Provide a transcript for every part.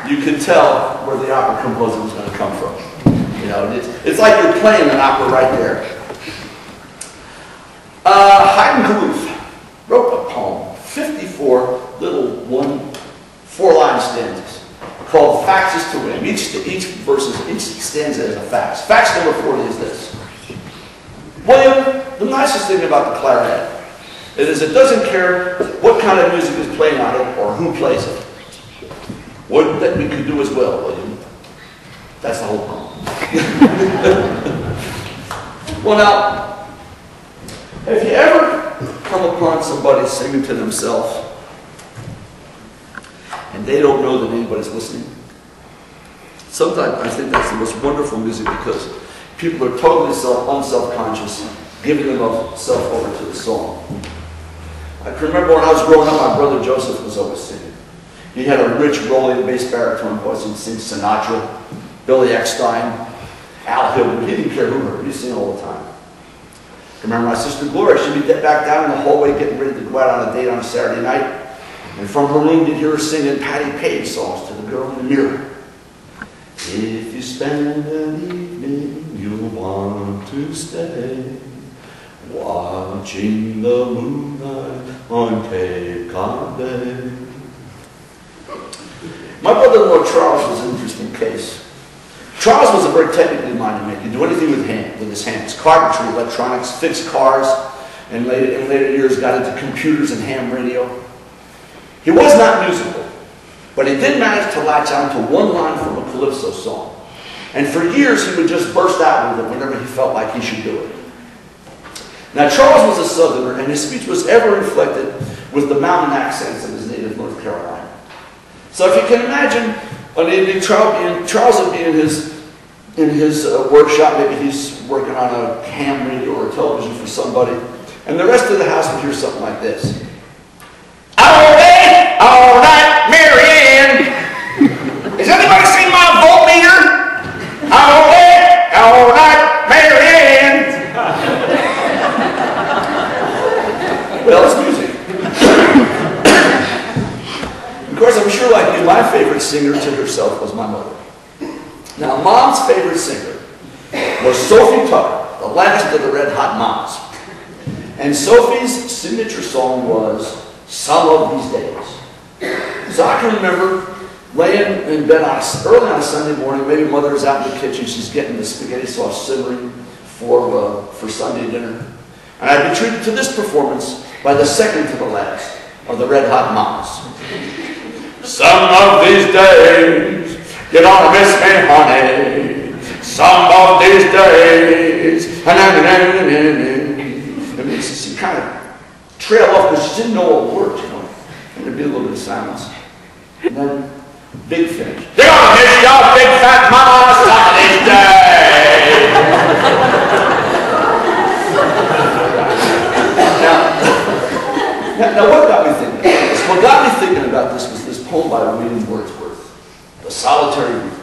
you could tell where the opera composer was going to come from. You know, it's like you're playing an opera right there. Haydn wrote a poem, 54 little 4-line stanzas, called Faxes to Win. Each stanza is a fax. Fax number 40 is this. William, the nicest thing about the clarinet is it doesn't care what kind of music is playing on it or who plays it. Would that we could do as well, William. That's the whole poem. Well, now, have you ever come upon somebody singing to themselves and they don't know that anybody's listening? Sometimes I think that's the most wonderful music because people are totally unself-conscious, giving themselves over to the song. I can remember when I was growing up, my brother Joseph was always singing. He had a rich, rolling bass baritone voice. He'd sing Sinatra, Billy Eckstine, Al Hill. He didn't care who heard. He'd sing all the time. I remember my sister Gloria. She'd be back down in the hallway getting ready to go out on a date on a Saturday night. And from her room, you'd hear her singing Patti Page songs to the girl in the mirror. If you spend an evening you'll want to stay, watching the moonlight on Cape Cod Bay. My brother-in-law Charles was an interesting case. Charles was a very technically minded man. He could do anything with his hands. Carpentry, electronics, fixed cars, and in later years got into computers and ham radio. He was not musical, but he did manage to latch on to one line from a Calypso song. And for years he would just burst out with it whenever he felt like he should do it. Now Charles was a Southerner, and his speech was ever inflected with the mountain accents of his native North Carolina. So if you can imagine an evening, Charles would be in his workshop, maybe he's working on a ham radio or a television for somebody, and the rest of the house would hear something like this. All right, Mary Ann. Has anybody seen my voltmeter? All right, Mary Ann. Well, it's music. Of course, I'm sure like you, my favorite singer to herself was my mother. Now, Mom's favorite singer was Sophie Tucker, the last of the Red Hot Moms. And Sophie's signature song was Some of These Days. So I can remember laying in bed early on a Sunday morning, maybe Mother's out in the kitchen, she's getting the spaghetti sauce simmering for Sunday dinner. And I'd be treated to this performance by the second to the last of the Red Hot Moms. Some of these days, you're gonna miss me, honey. Some of these days, and she kind of trail off because she didn't know what words, you know. And there'd be a little bit of silence. And then, big finish. You're gonna miss your big fat mama some of these days. Now, what got me thinking about this? What got me thinking about this was this poem by William Wordsworth, The Solitary Reaper.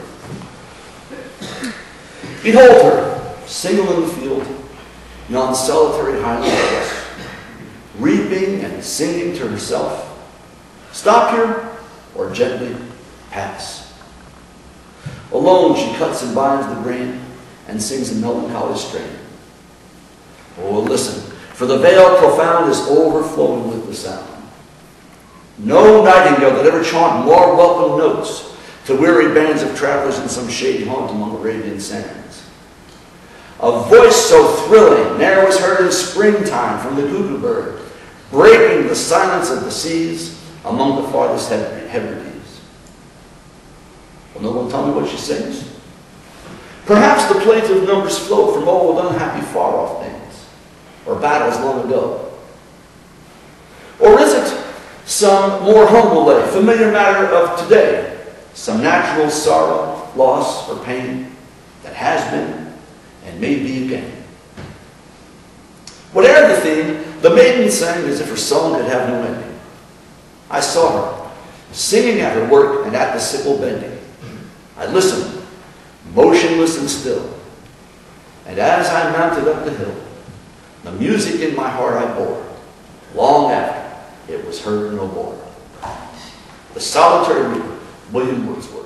Behold her, single in the field, yon solitary highland west, reaping and singing to herself. Stop here, or gently pass. Alone she cuts and binds the grain, and sings a melancholy strain. Oh, listen, for the vale profound is overflowing with the sound. No nightingale that ever chaunt more welcome notes to weary bands of travelers in some shady haunt among Arabian sands. A voice so thrilling ne'er was heard in springtime from the cuckoo bird, breaking the silence of the seas among the farthest Hebrides. Will no one tell me what she sings? Perhaps the plaintive numbers flow from old, unhappy, far-off days, or battles long ago. Or is it some more humble lay, familiar matter of today, some natural sorrow, loss, or pain that has been and may be again? Whatever the theme, the maiden sang as if her song could have no ending. I saw her, singing at her work and at the sickle bending. I listened, motionless and still, and as I mounted up the hill, the music in my heart I bore, long after it was heard no more. The Solitary Reaper, William Wordsworth.